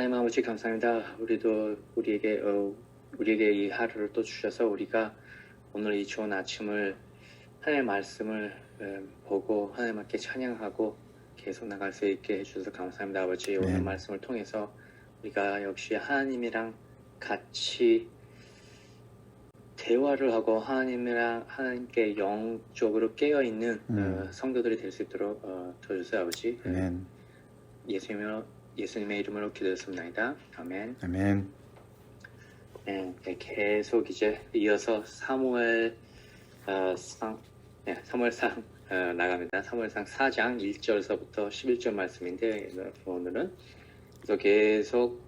하나님 아버지 감사합니다. 우리에게 이 하루를 또 주셔서 우리가 오늘 이 좋은 아침을 하나님의 말씀을 보고 하나님께 찬양하고 계속 나갈 수 있게 해주셔서 감사합니다. 아버지. 오늘 말씀을 통해서 우리가 역시 하나님이랑 같이 대화를 하고 하나님께 영적으로 깨어있는 성도들이 될 수 있도록 도와주세요. 아버지. 예수님의 이름으로 기도했습니다. 아멘. 아멘. 네, 계속 이제 이어서 사무엘상 나갑니다. 사무엘상 4장 1절서부터 11절 말씀인데 오늘은 계속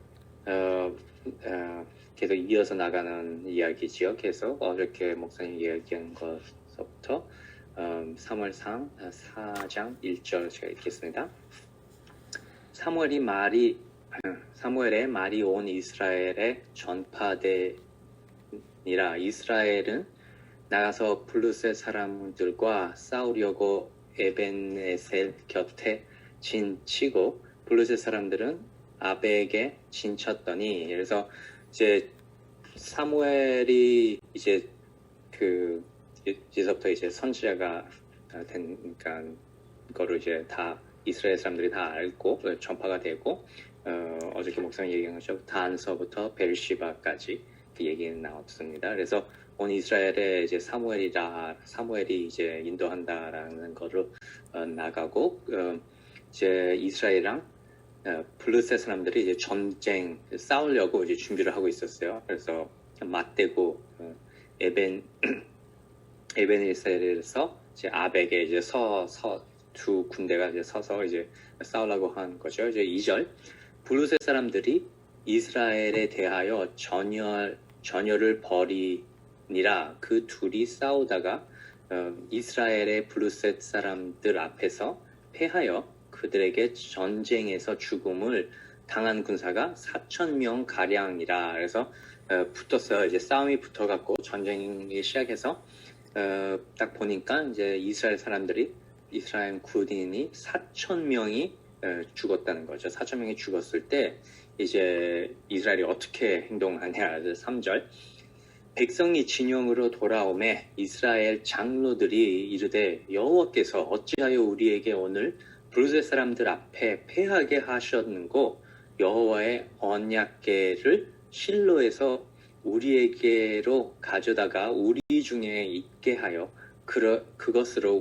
이어서 나가는 이야기지요. 계속 어저께 목사님 이야기한 것부터 사무엘상 4장 1절 제가 읽겠습니다. 사무엘의 말이 온 이스라엘에 전파되니라. 이스라엘은 나가서 블루셋 사람들과 싸우려고 에벤에셀 곁에 진치고 블루셋 사람들은 아벡에 진쳤더니, 그래서 이제 사무엘이 이제부터 이제 선지자가 되니까 그거를 이제 다 이스라엘 사람들이 다 알고 전파가 되고 어저께 목사님 얘기한 것처럼 단서부터 베르시바까지 그 얘기는 나왔습니다. 그래서 온 이스라엘에 이제 사무엘이 이제 인도한다라는 거를 나가고 이제 이스라엘이랑 블루셋 사람들이 이제 전쟁 싸우려고 이제 준비를 하고 있었어요. 그래서 맞대고 에벤에셀에서 이제 아벡에 이제 두 군대가 이제 서서 이제 싸우려고 한 거죠. 이제 2절. 블루셋 사람들이 이스라엘에 대하여 전열을 벌이니라. 그 둘이 싸우다가 이스라엘의 블루셋 사람들 앞에서 패하여 그들에게 전쟁에서 죽음을 당한 군사가 4,000명 가량이라. 그래서 붙었어요. 이제 싸움이 붙어갖고 전쟁이 시작해서 딱 보니까 이제 이스라엘 군인이 4,000명이 죽었다는 거죠. 4,000명이 죽었을 때 이제 이스라엘이 어떻게 행동하냐. 3절. 백성이 진영으로 돌아오매 이스라엘 장로들이 이르되 여호와께서 어찌하여 우리에게 오늘 블루셋 사람들 앞에 패하게 하셨는고 여호와의 언약궤를 실로에서 우리에게로 가져다가 우리 중에 있게 하여 그것으로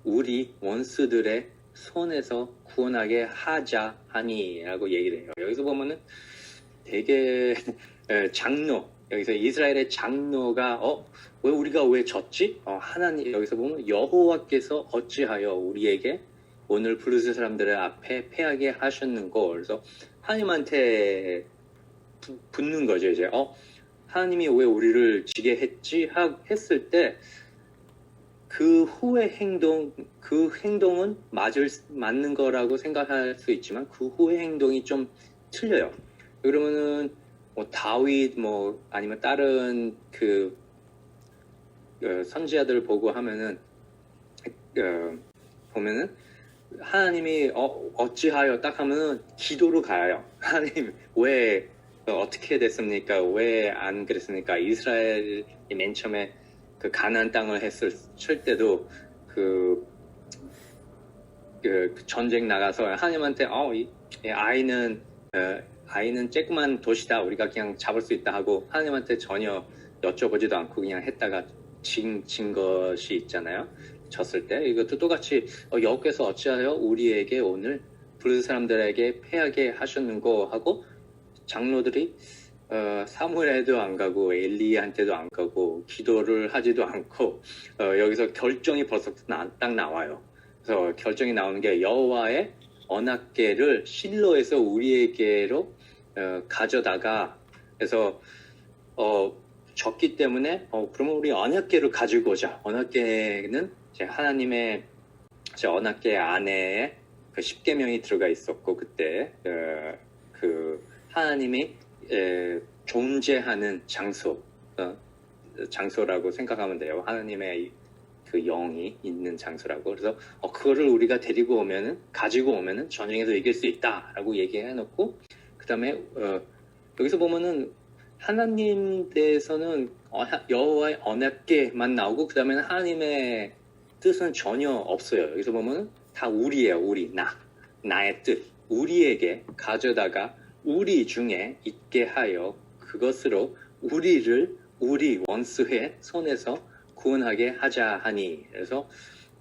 우리 원수들의 손에서 구원하게 하자 하니 라고 얘기를 해요. 여기서 보면은 되게 여기서 이스라엘의 장로가 왜 우리가 왜 졌지? 하나님, 여기서 보면 여호와께서 어찌하여 우리에게 오늘 블루셋 사람들의 앞에 패하게 하셨는고. 그래서 하나님한테 붙는 거죠. 이제 하나님이 왜 우리를 지게 했지? 했을 때 그 후의 행동은 맞는 거라고 생각할 수 있지만 그 후의 행동이 좀 틀려요. 그러면은 다윗 아니면 다른 선지자들 보고 하면은 보면은 하나님이 어찌하여 딱 하면은 기도로 가요. 하나님 왜 어떻게 됐습니까? 왜 안 그랬습니까? 이스라엘이 맨 처음에 그 가나안 땅을 칠 때도 그 전쟁 나가서 하나님한테 아이는 쬐끄만 도시다, 우리가 그냥 잡을 수 있다 하고 하나님한테 전혀 여쭤보지도 않고 그냥 했다가 진 것이 있잖아요. 졌을 때 이것도 똑같이 여호와께서 어찌하여 우리에게 오늘 블루셋 사람들에게 패하게 하셨는고 하고 장로들이 사무엘에도 안 가고 엘리야한테도 안 가고 기도를 하지도 않고 여기서 결정이 벌써 딱 나와요. 그래서 결정이 나오는 게 여호와의 언약궤를 실로에서 우리에게로 가져다가, 그래서 졌기 때문에 그러면 우리 언약궤를 가지고 오자. 언약궤는 이제 하나님의 언약궤 안에 그 10계명이 들어가 있었고 그때 그 하나님이 존재하는 장소라고 생각하면 돼요. 하나님의 그 영이 있는 장소라고. 그래서 그거를 우리가 가지고 오면은 전쟁에서 이길 수 있다라고 얘기해 놓고, 그 그다음에 여기서 보면은 하나님 대해서는 여호와의 언약궤만 나오고 그다음에는 하나님의 뜻은 전혀 없어요. 여기서 보면은 다 우리예요. 우리 나의 뜻 우리에게 가져다가 우리 중에 있게 하여 그것으로 우리를 우리 원수의 손에서 구원하게 하자 하니. 그래서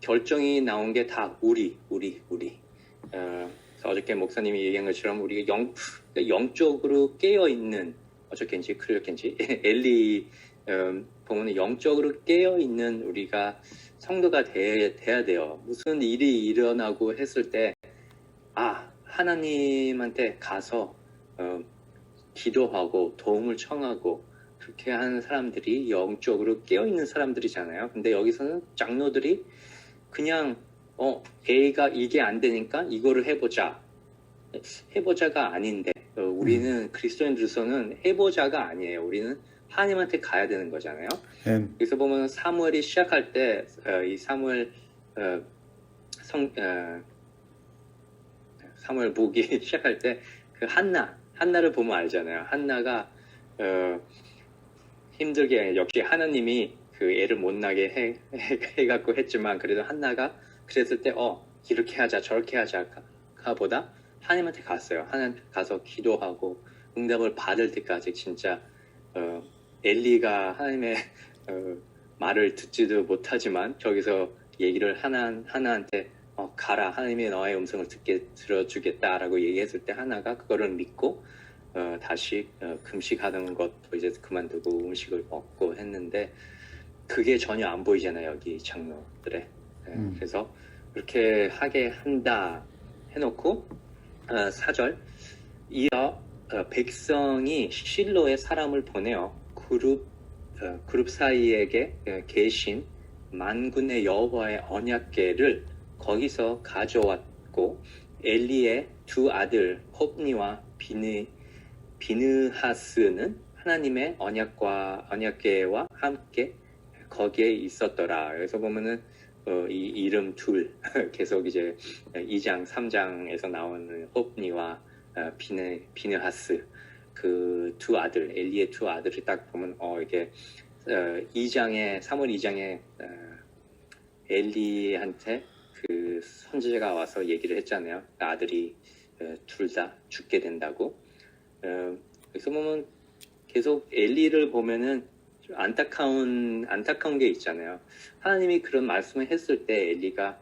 결정이 나온 게 다 우리. 어저께 목사님이 얘기한 것처럼 우리가 영적으로 깨어있는 어저께인지 그저께인지 엘리 보면 영적으로 깨어있는 우리가 성도가 돼야 돼요. 무슨 일이 일어나고 했을 때 하나님한테 가서 기도하고 도움을 청하고 그렇게 하는 사람들이 영적으로 깨어있는 사람들이잖아요. 근데 여기서는 장로들이 그냥 A가 이게 안 되니까 이거를 해보자가 아닌데 우리는 그리스도인들로서는 해보자가 아니에요. 우리는 하나님한테 가야 되는 거잖아요. 그래서 보면 사무엘이 시작할 때 이 사무엘 보기 시작할 때 그 한나를 보면 알잖아요. 한나가 힘들게 역시 하나님이 그 애를 못 나게 해갖고 했지만 그래도 한나가 그랬을 때 이렇게 하자 저렇게 하자 보다 하나님한테 갔어요. 하나님 가서 기도하고 응답을 받을 때까지 진짜 엘리가 하나님의 말을 듣지도 못하지만 저기서 얘기를 하나한테 가라 하나님이 너의 음성을 들어주겠다라고 얘기했을 때 하나가 그거를 믿고 다시 금식하는 것도 이제 그만두고 음식을 먹고 했는데 그게 전혀 안 보이잖아요. 여기 장로들의. 그래서 그렇게 하게 한다 해놓고 4절 이어 백성이 실로의 사람을 보내어 그룹 사이에게 계신 만군의 여호와의 언약궤를 거기서 가져왔고 엘리의 두 아들 홉니와 비느하스는 하나님의 언약궤와 함께 거기에 있었더라. 그래서 보면은 이 이름 둘 계속 이제 2장 3장에서 나오는 홉니와 비느하스 그 두 아들 엘리의 두 아들을 딱 보면 이게 2장에 사무엘 2장에 엘리한테 그 선지자가 와서 얘기를 했잖아요. 아들이 둘 다 죽게 된다고. 그래서 보면 계속 엘리를 보면은 좀 안타까운 게 있잖아요. 하나님이 그런 말씀을 했을 때 엘리가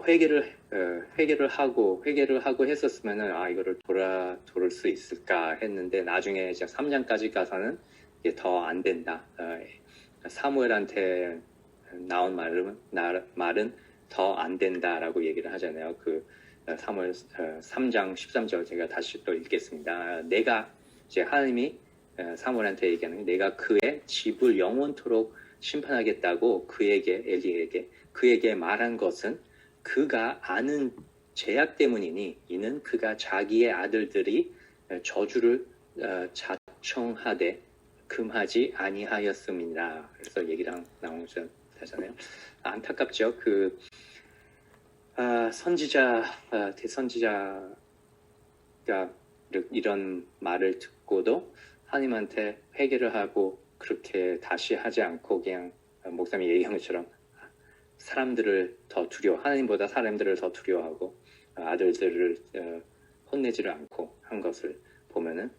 회개를 하고 했었으면은 이거를 돌을 수 있을까 했는데 나중에 이제 3장까지 가서는 이게 더 안 된다. 사무엘한테 나온 말은 더 안 된다라고 얘기를 하잖아요. 그 사무엘 3장 13절 제가 다시 또 읽겠습니다. 내가 이제 하나님이 사무엘한테 얘기하는 게 내가 그의 집을 영원토록 심판하겠다고 그에게 말한 것은 그가 아는 죄악 때문이니 이는 그가 자기의 아들들이 저주를 자청하되 금하지 아니하였음이라. 그래서 얘기랑 나오잖아요. 안타깝죠. 그 대선지자가 이런 말을 듣고도 하나님한테 회개를 하고 그렇게 다시 하지 않고 그냥 목사님이 얘기한 것처럼 하나님보다 사람들을 더 두려워하고 아들들을 혼내지를 않고 한 것을 보면은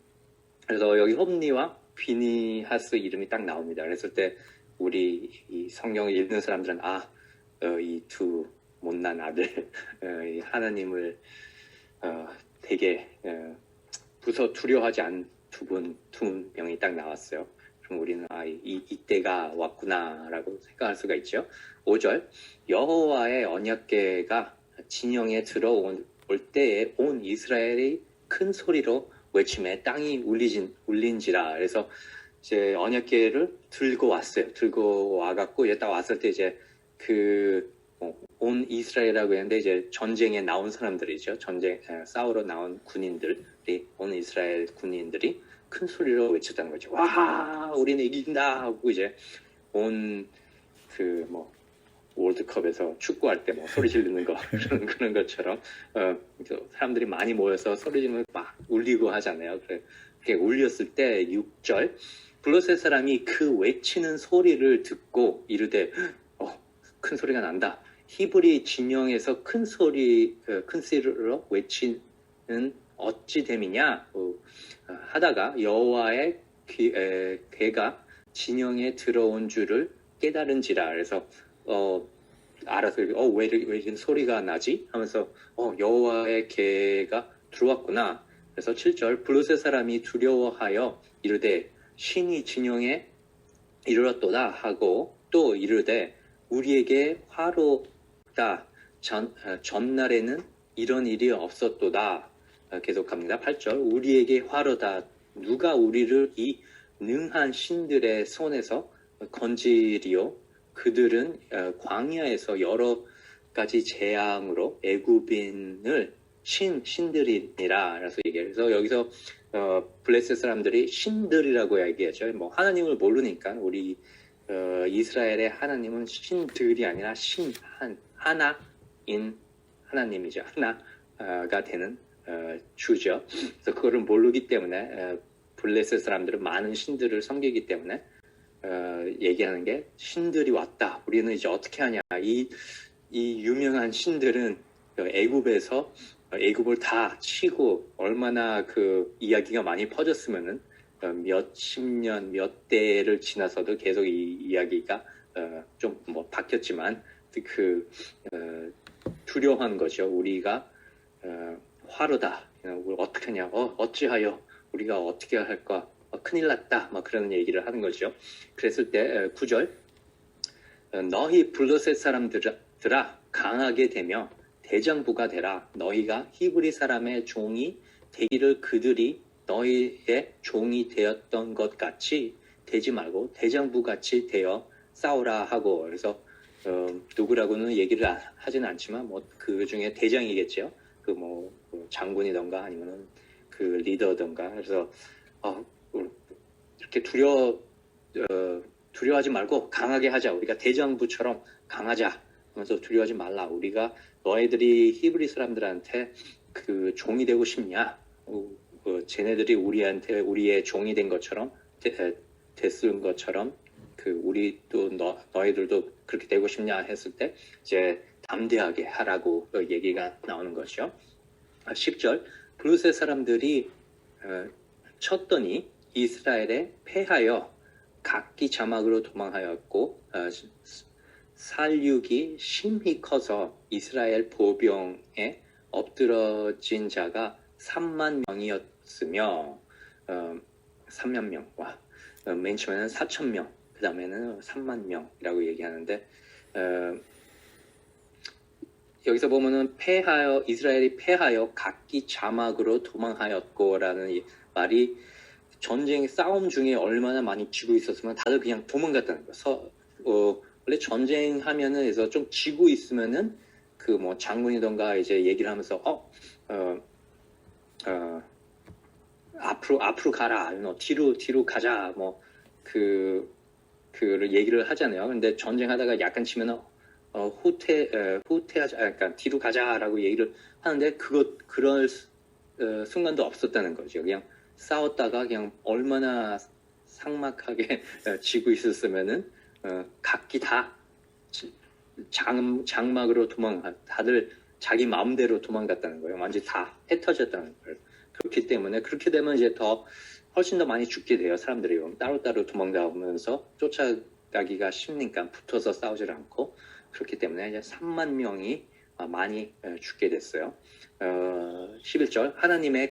그래서 여기 홉니와 비니하스 이름이 딱 나옵니다. 그랬을 때 우리 이 성경을 읽는 사람들은 이 두 못난 아들 하나님을 되게 두려워하지 않은 두 명이 딱 나왔어요. 그럼 우리는 이때가 왔구나라고 생각할 수가 있죠. 5절 여호와의 언약궤가 진영에 들어올 때에 온 이스라엘이 큰 소리로 외침에 땅이 울린지라. 그래서 이제 언약궤를 들고 왔어요. 들고 와갖고 이제 딱 왔을 때 이제 온 이스라엘이라고 했는데 이제 전쟁에 나온 사람들이죠. 싸우러 나온 온 이스라엘 군인들이 큰 소리로 외쳤다는 거죠. 와, 우리는 이긴다 하고 이제 월드컵에서 축구할 때 뭐 소리 지르는 거 그런 것처럼 사람들이 많이 모여서 소리 지르면 막 울리고 하잖아요. 그렇게 울렸을 때 6절 블레셋 사람이 그 외치는 소리를 듣고 이르되 큰 소리가 난다. 히브리 진영에서 큰 소리로 외치는 어찌 됨이냐 하다가 여호와의 괴가 진영에 들어온 줄을 깨달은지라. 그래서 알아서 왜 이런 소리가 나지 하면서 여호와의 괴가 들어왔구나. 그래서 7절 블레셋 사람이 두려워하여 이르되 신이 진영에 이르렀도다 하고 또 이르되 우리에게 화로다. 전날에는 이런 일이 없었도다. 계속합니다. 8절 우리에게 화로다. 누가 우리를 이 능한 신들의 손에서 건지리요. 그들은 광야에서 여러 가지 재앙으로 애굽인을 신들이니라. 그래서 그래서 여기서 블레셋 사람들이 신들이라고 얘기하죠. 뭐 하나님을 모르니까 우리 이스라엘의 하나님은 신들이 아니라 하나인 하나님이죠. 하나가 되는 주죠. 그래서 그거를 모르기 때문에 블레셋 사람들은 많은 신들을 섬기기 때문에 얘기하는 게 신들이 왔다. 우리는 이제 어떻게 하냐. 이 유명한 신들은 애굽에서 애굽을 다 치고 얼마나 그 이야기가 많이 퍼졌으면은 몇십 년, 몇 대를 지나서도 계속 이 이야기가 좀 뭐 바뀌었지만 두려워한 거죠. 우리가 화로다. 어떻게 하냐. 어찌하여 우리가 어떻게 할까. 큰일 났다. 막 그런 얘기를 하는 거죠. 그랬을 때 9절 너희 블레셋 사람들아 강하게 되며 대장부가 되라. 너희가 히브리 사람의 종이 되기를 그들이 너희의 종이 되었던 것 같이 되지 말고 대장부 같이 되어 싸우라 하고. 그래서 누구라고는 얘기를 하지는 않지만 뭐 그 중에 대장이겠죠. 그 장군이던가 아니면은 그 리더던가. 그래서 이렇게 두려워하지 말고 강하게 하자. 우리가 대장부처럼 강하자. 하면서 두려워하지 말라. 우리가 너희들이 히브리 사람들한테 그 종이 되고 싶냐? 쟤네들이 우리의 종이 된 것처럼 됐은 것처럼 우리도 너희들도 그렇게 되고 싶냐 했을 때 이제 담대하게 하라고 얘기가 나오는 것이죠. 10절 블레셋 사람들이 쳤더니 이스라엘에 패하여 각기 자막으로 도망하였고 살육이 심히 커서 이스라엘 보병에 엎드러진 자가 3만 명이었으며 3만 명. 맨 처음에는 4천 명, 그 다음에는 3만 명이라고 얘기하는데 여기서 보면은 이스라엘이 패하여 각기 자막으로 도망하였고라는 이 말이 전쟁 싸움 중에 얼마나 많이 지고 있었으면 다들 그냥 도망갔다는 거예요. 원래 전쟁하면은 그래서 좀 지고 있으면은 장군이던가 이제 얘기를 하면서 앞으로 가라, 뒤로 가자, 그를 얘기를 하잖아요. 근데 전쟁하다가 약간 치면은 후퇴하자, 그러니까 뒤로 가자라고 얘기를 하는데 그럴 순간도 없었다는 거죠. 그냥 싸웠다가 그냥 얼마나 삭막하게 지고 있었으면은 각기 다 장막으로 다들 자기 마음대로 도망갔다는 거예요. 완전히 다 흩어졌다는 거예요. 그렇기 때문에 그렇게 되면 이제 훨씬 더 많이 죽게 돼요. 사람들이 따로따로 도망가면서 쫓아가기가 쉽니까 붙어서 싸우질 않고. 그렇기 때문에 이제 3만 명이 많이 죽게 됐어요. 11절 하나님의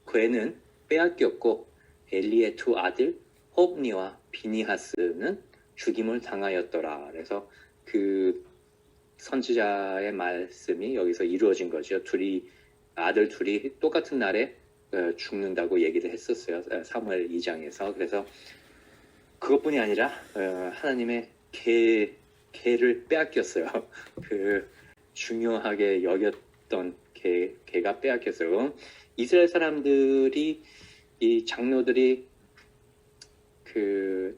괴는 빼앗겼고 엘리의 두 아들 홉니와 비니하스는 죽임을 당하였더라. 그래서 그 선지자의 말씀이 여기서 이루어진 거죠. 아들 둘이 똑같은 날에 죽는다고 얘기를 했었어요. 사무엘 2장에서. 그래서 그것뿐이 아니라 하나님의 개를 빼앗겼어요. 그 중요하게 여겼던 개가 빼앗겼어요. 이스라엘 사람들이 이 장로들이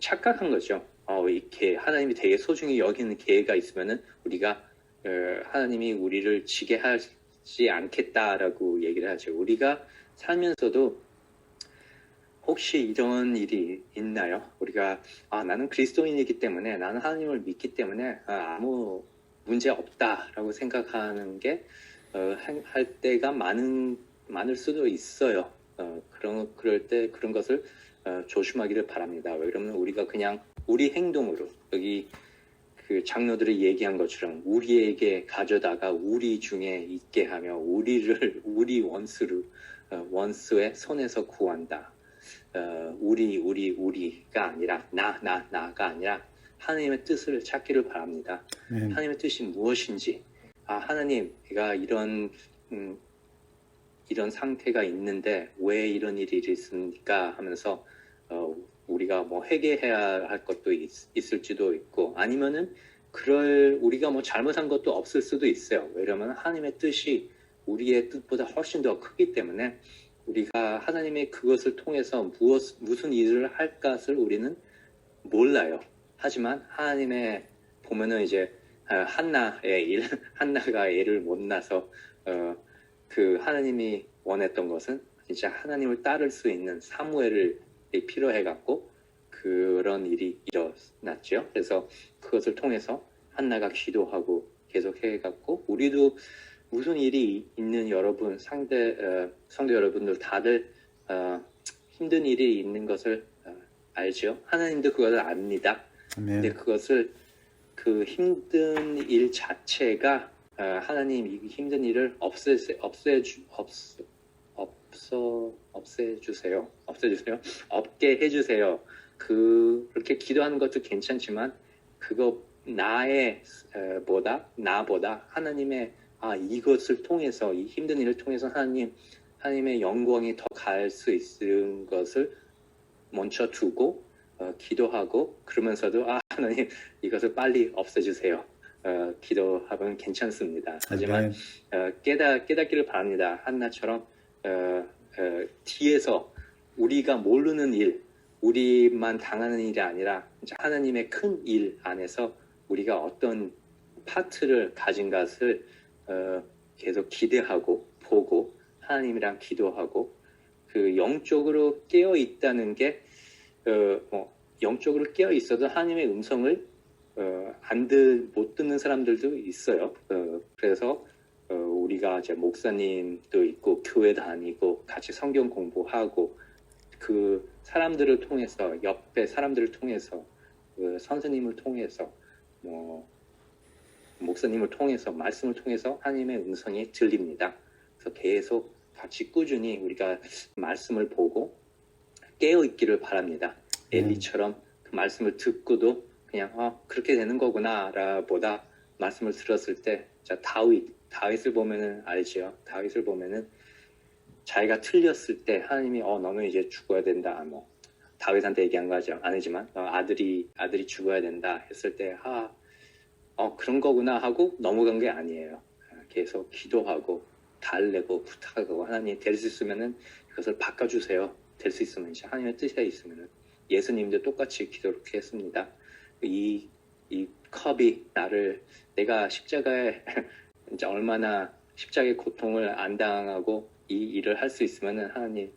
착각한 거죠. 이렇게 하나님이 되게 소중히 여기는 계획가 있으면은 우리가 하나님이 우리를 지게 하지 않겠다라고 얘기를 하죠. 우리가 살면서도 혹시 이런 일이 있나요? 우리가 나는 그리스도인이기 때문에 나는 하나님을 믿기 때문에 아무 문제 없다라고 생각하는 게 할 때가 많을 수도 있어요. 그럴 때 그런 것을 조심하기를 바랍니다. 왜냐면 우리가 그냥 우리 행동으로 여기 그 장로들이 얘기한 것처럼 우리에게 가져다가 우리 중에 있게 하며 우리 원수의 손에서 구한다. 우리가 아니라 나가 아니라 하나님의 뜻을 찾기를 바랍니다. 하나님의 뜻이 무엇인지 하나님 내가 이런 상태가 있는데 왜 이런 일이 있습니까 하면서 우리가 뭐 회개해야 할 것도 있을지도 있고 아니면은 우리가 뭐 잘못한 것도 없을 수도 있어요. 왜냐하면 하나님의 뜻이 우리의 뜻보다 훨씬 더 크기 때문에 우리가 하나님의 그것을 통해서 무슨 일을 할 것을 우리는 몰라요. 하지만 하나님의 보면은 이제 한나가 애를 못 낳아서 그 하나님이 원했던 것은 진짜 하나님을 따를 수 있는 사무엘을 필요해갖고 그런 일이 일어났죠. 그래서 그것을 통해서 한나가 기도하고 계속 해갖고 우리도 무슨 일이 있는 여러분 성도 여러분들 다들 힘든 일이 있는 것을 알죠. 하나님도 그것을 압니다. 근데 그것을 그 힘든 일 자체가 하나님 이 힘든 일을 없애주세요. 없게 해주세요. 그렇게 기도하는 것도 괜찮지만 그거 나보다 하나님의 이것을 통해서 이 힘든 일을 통해서 하나님의 영광이 더 갈 수 있는 것을 먼저 두고 기도하고 그러면서도 하나님 이것을 빨리 없애주세요. 기도하면 괜찮습니다. 하지만 깨닫기를 바랍니다. 한나처럼 뒤에서 우리가 모르는 일, 우리만 당하는 일이 아니라 하나님의 큰 일 안에서 우리가 어떤 파트를 가진 것을 계속 기대하고 보고 하나님이랑 기도하고 그 영적으로 깨어 있다는 게 영적으로 깨어 있어도 하나님의 음성을 못 듣는 사람들도 있어요. 그래서 우리가 이제 목사님도 있고 교회 다니고 같이 성경 공부하고 그 사람들을 통해서 옆에 사람들을 통해서 그 선생님을 통해서 목사님을 통해서 말씀을 통해서 하나님의 음성이 들립니다. 그래서 계속 같이 꾸준히 우리가 말씀을 보고 깨어 있기를 바랍니다. 엘리처럼 그 말씀을 듣고도 그냥 그렇게 되는 거구나 보다 말씀을 들었을 때 다윗을 보면은 알지요. 다윗을 보면은 자기가 틀렸을 때 하나님이 너는 이제 죽어야 된다. 다윗한테 얘기한 거죠. 아니지만 아들이 죽어야 된다 했을 때 그런 거구나 하고 넘어간 게 아니에요. 계속 기도하고 달래고 부탁하고 하나님 될 수 있으면은 그것을 바꿔주세요. 될 수 있으면 이제 하나님의 뜻에 있으면은 예수님도 똑같이 기도를 했습니다. 이 컵이 내가 십자가에 이제 얼마나 십자가의 고통을 안 당하고 이 일을 할 수 있으면은 하나님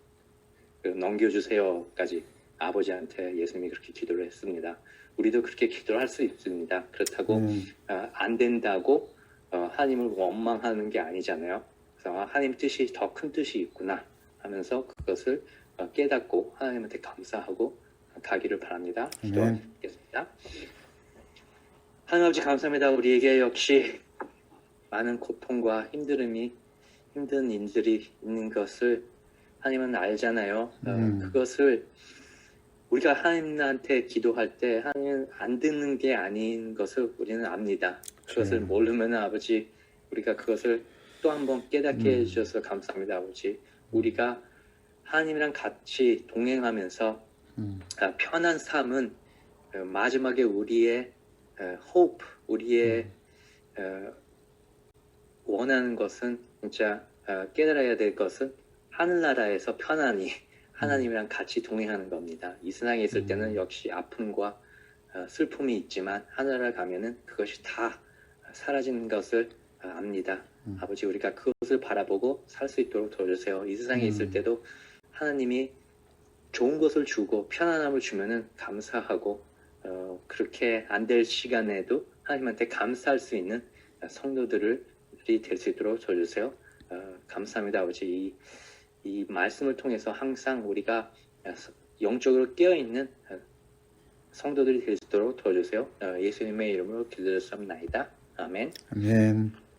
넘겨주세요까지 아버지한테 예수님이 그렇게 기도를 했습니다. 우리도 그렇게 기도를 할 수 있습니다. 그렇다고 안 된다고 하나님을 원망하는 게 아니잖아요. 그래서 하나님 뜻이 더 큰 뜻이 있구나 하면서 그것을 깨닫고 하나님한테 감사하고 가기를 바랍니다. 기도하겠습니다. 하나님 아버지 감사합니다. 우리에게 역시 많은 고통과 힘든 일들이 있는 것을 하나님은 알잖아요. 그것을 우리가 하나님한테 기도할 때 하나님은 안 듣는 게 아닌 것을 우리는 압니다. 그것을 모르면 아버지 우리가 그것을 또 한번 깨닫게 해주셔서 감사합니다. 아버지 우리가 하나님이랑 같이 동행하면서 편한 삶은 마지막에 우리의 hope, 우리의 원하는 것은 진짜 깨달아야 될 것은 하늘나라에서 편안히 하나님이랑 같이 동행하는 겁니다. 이 세상에 있을 때는 역시 아픔과 슬픔이 있지만 하늘나라 가면은 그것이 다 사라진 것을 압니다. 아버지 우리가 그것을 바라보고 살 수 있도록 도와주세요. 이 세상에 있을 때도 하나님이 좋은 것을 주고 편안함을 주면은 감사하고 그렇게 안 될 시간에도 하나님한테 감사할 수 있는 성도들이 될 수 있도록 도와주세요. 감사합니다 아버지. 이 말씀을 통해서 항상 우리가 영적으로 깨어있는 성도들이 될 수 있도록 도와주세요. 예수님의 이름으로 기도드렸습니다. 아멘. 아멘.